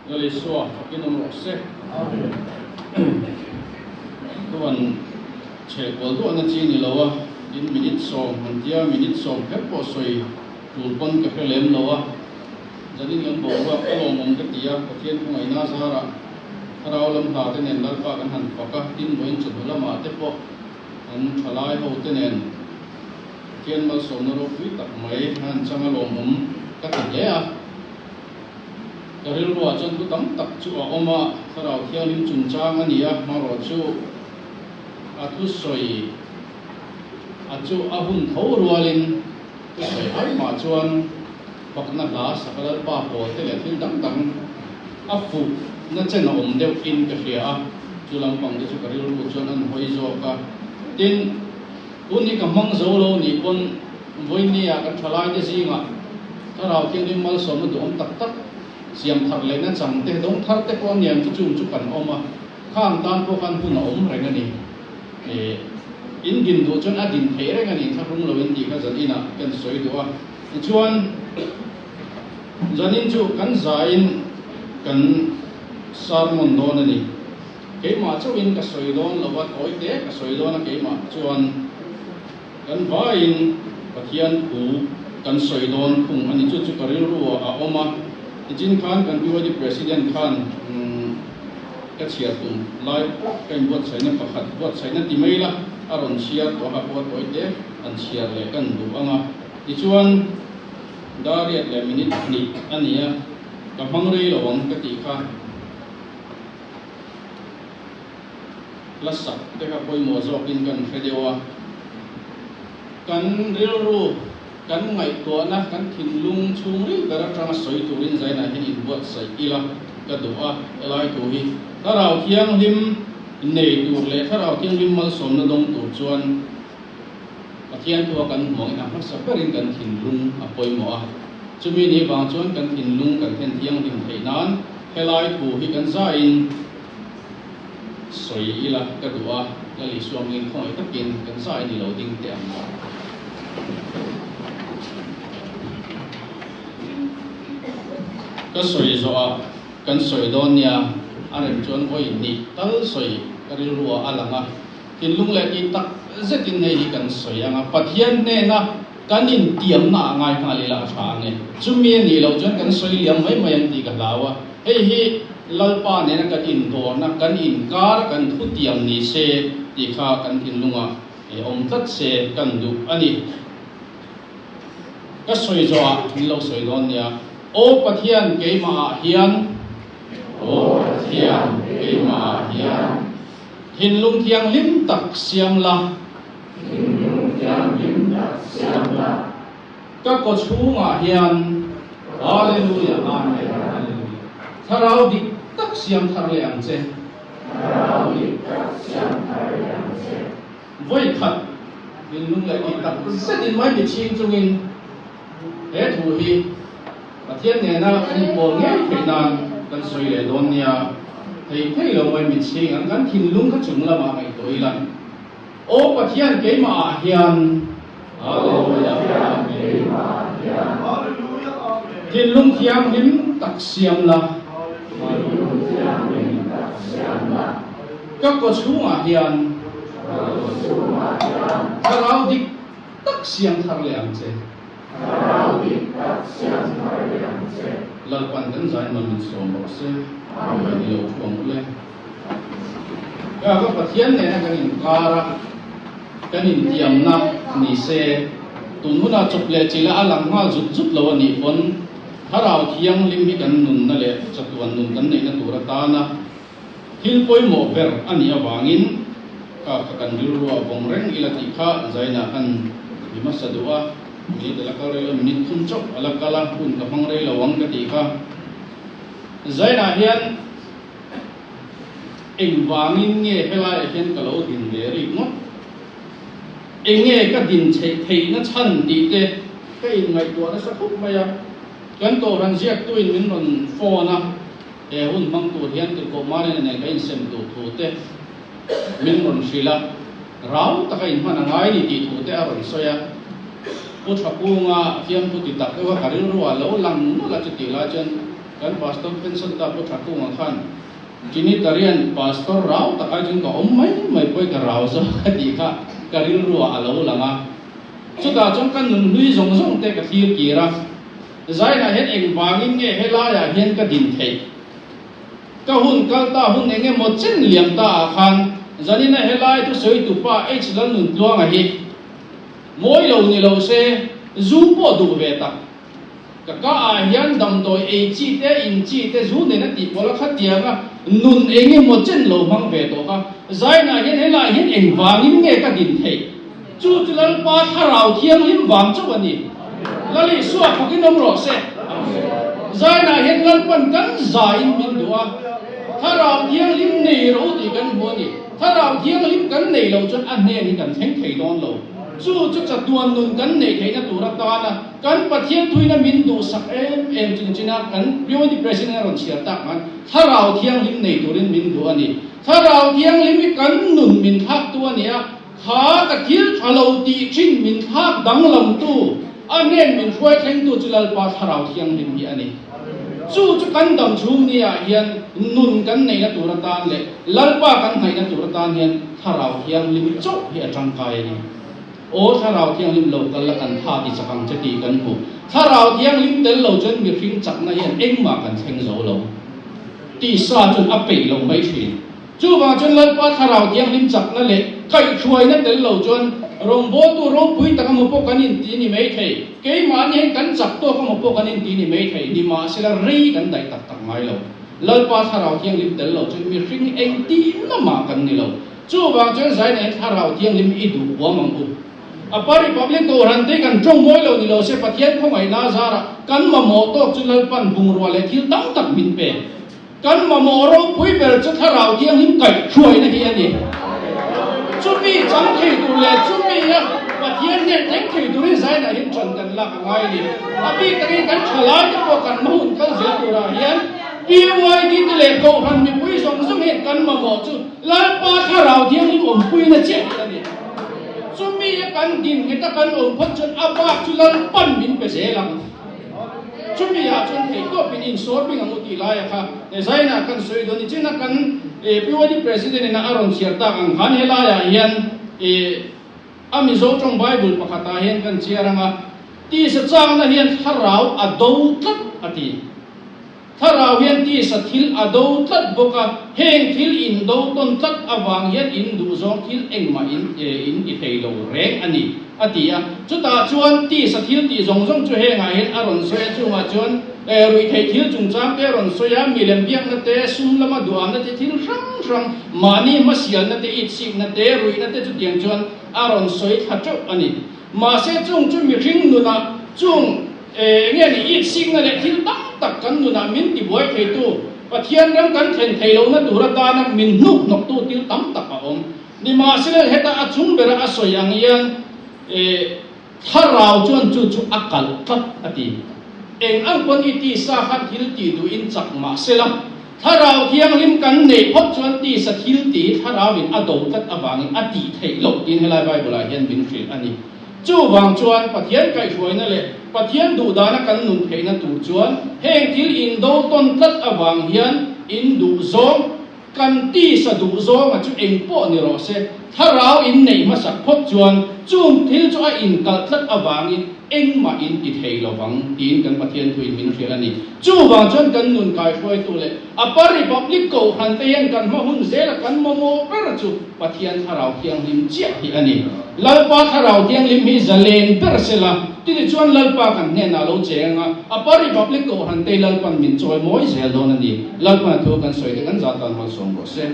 Gali suwa kinum rose. Tuan cekol tu anak cini lawa. In minit som, dia minit som. Kepo soi tulpon kekelem lawa. Jadi yang bawa kalau mom ketia ketian pungai nasara. Karau lam hati nendal pakan han pakah tin boin cedula mate po. An thalai ho tenen. Kien mal som naro pui tak mai han changalom katia. Karil ruwa chan tu tam tak chu a oma karau thiang lim chun chang ania maro chu atu soi achu ahun tho rualin tu soi ai ma chuan bakna la sakal pa po te le thil dang dang afu na chen om deu in ka hria chu lam pang de chu karil ru chuan an hoi zo ka tin uni ka mang zo lo ni pon voi ni a kan thalai de zinga karau thiang lim mal som du om tak tak siam thar le na chang te dong thar te ko niam chu chu kan oma khang tan ko kan hun om reng ani in gin do chon adin the reng ani tharung lo in ti ka zan ina kan soi do a chuan zanin chu kan zain kan sarmon don ani ke ma chu in ka soi don lo wa koi te ka soi don a ke ma chuan kan vain pathian ku kan soi don khung ani chu chu karil ru a oma Ijin Khan kan BYD President Khan ka chia tum lai kan buat sai na pakhat buat sai na timai la aron chia to ha buat oite an chia le kan du anga ichuan dariat le minute ni ania ka mangrei lawang ka ti kha lasa te ka poi mo zo kin kan fedewa kan rilru kan ngai to na kan thinlung chung ri dara tang soi turin zaina hin in buat sai ila ka duwa elai tu hi tarau thiang lim nei tur le tarau thiang lim mal som na dong tur chuan pathian tu kan mo ina ma saparin kan thinlung apoi mo a chumi ni bang chuan kan thinlung kan then thiang lim theinan helai tu hi kan za in soi ila ka duwa lali suam ngin khoi takin kan za in lo ding te am ka soi zo a kan soi don nia arem chuan hoi ni tal soi karil ruwa alanga tinlung le ti tak zetin nei hi kan soi anga pathian ne na kanin tiam na ngai ngali la tha nge chumi ni lo chuan kan soi liam mai mai ang ti ka lawa hei hi lalpa ne na kan in do na kan in kar kan thu tiam ni se ti kha kan tinlunga e om tat se kan du ani ka soi zo a ni lo soi don nia O pathian ke ma hian O pathian ke ma hian hinlung thiang lim tak siam la hinlung thiang lim tak siam la ka ko chunga hian hallelujah amen hallelujah tharau dik tak siam thar le ang che tharau dik tak siam thar le ang che voi khat hinlung le ki tak setin mai bi ching chungin he thu hi pathian ne na kan po nge theinan kan soi le don nia thei thei lo mai mi ching an kan thinlung ka chung la ma mai toilan o pathian ke ma hian hallelujah ke ma hian hallelujah amen thinlung thiang lim tak siam la thinlung thiang lim tak siam la ka ko chunga hian tharau dik tak siam thar le ang che lalpan kan zain man min som bo se amen ni lo chuang le ka pathian ne na kan in kara kan in tiam na ni se tun huna chup le chila alang ma zup zup lo ni pon harau thiang lim hi kan nun na le chatuan nun kan nei na tura ta na hil poi mo ber ani awangin ka kan rilwa bong reng ila ti kha zaina kan bimasadua ni dalakal relo minit kunchok alakala pun kapang relo wang ketika zaina hian engwangin nge hela hian kalau din leri ngo enge ka din thei na chan ti te ka in ngai to na sa khop maya kan to ran jiak tu in min ron phone na e hun mang tu hian ti ko mare ne ka in sem tu thu te min ron shila rau ta ka in man ngai ni ti thu te aron soya o thapunga hiam pu ti tak wa karil ruwa lo lang no la chu ti la chen kan pastor pension ta po thatu nga khan chini tarian pastor rau ta ka jing ko mai poi ka rau so ka ti kha karil ruwa alo langa chuta chong kan nun hui zong zong te ka thir ki ra zai na het eng wangin nge hela ya hian ka din thei ka hun kal ta hun enge mo chen liam ta khan zanina helai tu soi tu pa h lan nun tluang a hi moi lo ni lo se zu po du ve ta ka a hian dam doi e chi te in chi te zu ne na ti pola kha tianga nun enge mo chen lo mang ve to ka zai na hian helai hian eng wangin nge ka din thei chu chu lan pa tharau thiang lim wang chu ani lali suwa phakin nom ro se zai na hian lan pan kan za in min duwa tharau thiang lim nei ro ti kan mo ni tharau thiang lim kan nei lo chon an ne ni kan theng thei don lo chu chu cha tuan nun kan nei thei na tura ta na kan pathian thuina min du sak em chin china kan bio ni president ron chia tak man tharau thiang lim nei turin min du ani tharau thiang lim kan nun min thak tu ani a kha ka thil thalo ti chin min thak dang lam tu anen min khoi theng tu chulal pa tharau thiang lim hi ani chu chu kan dam chu ni a hian nun kan nei na tura tan le lalpa kan nei na tura tan hian tharau thiang lim chok hi atang kai ni o tharau thiang lim lo kal la kan tha ti chakang chati kan hu tharau thiang lim tel lo chen mi hring chak na hian eng ma kan theng zo lo ti sa chun a pe lo mai thin chu wa chun lalpa tharau thiang lim chak na le kai khuai na tel lo chon rong bo tu ro pui ta mo po kanin ti ni mai thei ke ma ni kan chak to ka mo po kanin ti ni mai thei ni ma sila ri kan dai tak tak mai lo lalpa tharau thiang lim tel lo chun mi hring eng ti na ma kan ni lo chu wa chun zai ne tharau thiang lim i du wa mang u apa republic to ran te kan trong moi lo ni lo se pathian khong ai na zara kan ma mo to chu lalpan bung ro le thil tam tak min pe kan ma mo ro pui ber chu tharau thiang lim kai khuai na hi ani chumi chang thei tu le chumi ya pathian ne theng thei tu ri zai na hin chan kan la ka ngai ni abi tari kan thala ka ko kan mahun kal zel tu ra hian piwai ki te le ko han mi pui song song he kan ma mo chu la pa tharau thiang lim om pui na che ani chumi ya kan din he ta kan om phot chun aba chu lan pan min pe se lang chumi ya chun thei to pin in so pin amu ti la ya kha e zai na kan soi do ni china kan e piwadi president na aron sierta ang han hela ya hian e ami zo trong bible pakhata hian kan chiaranga ti sa chang na hian tharau ado tlat ati tharau hian ti sa thil ado tlat boka heng thil in do ton tlat awang hian in du zong thil engma in i thei lo reng ani atia chuta chuan ti sa thil ti zong zong chu henga hian aron soya chu ma chuan rui thei thil chung chang te ron soya milem biak na te sum lama duam na te thil rang mani masial na te it sik na te rui na te chu tiang chuan aron soi thachok ani ma se chung chu mi ring nu na chung nge ni it sik na le thil tam tak kan nu na min ti boy thei tu pathian ram kan then thei lo na tura ta na min nuk nok tu til tam tak a om ni ma se le heta a chung bera a soyang yan tharau chuan chu chu akal tat ati eng ang pon iti sa khat hil ti du in chak ma selam tharau thiang lim kan nei phot chuan ti sa thil ti tharau in ado tat awang ati thei lo in helai bible a hian bin fil ani chu wang chuan pathian kai hruai na le pathian du da na kan nun thei na tu chuan heng thil in do ton tat awang hian in du zong kan ti sa du zong a chu eng po ni ro se tharau in nei ma sak phot chuan chung thil chu a in kal tlat awang in eng ma in i thei lo wang tin kan pathian thuin min hrial ani chu wang chuan kan nun kai hruai tu le apa republic ko han te hian kan ma hun zel kan mo mo per chu pathian tharau thiang lim chia hi ani lalpa tharau thiang lim hi zalen per sela ti chuan lalpa kan ne na lo chenga apa republic ko han te lalpan min choi moi zel don ani lalpa thu kan soi te kan za tan mal som ro se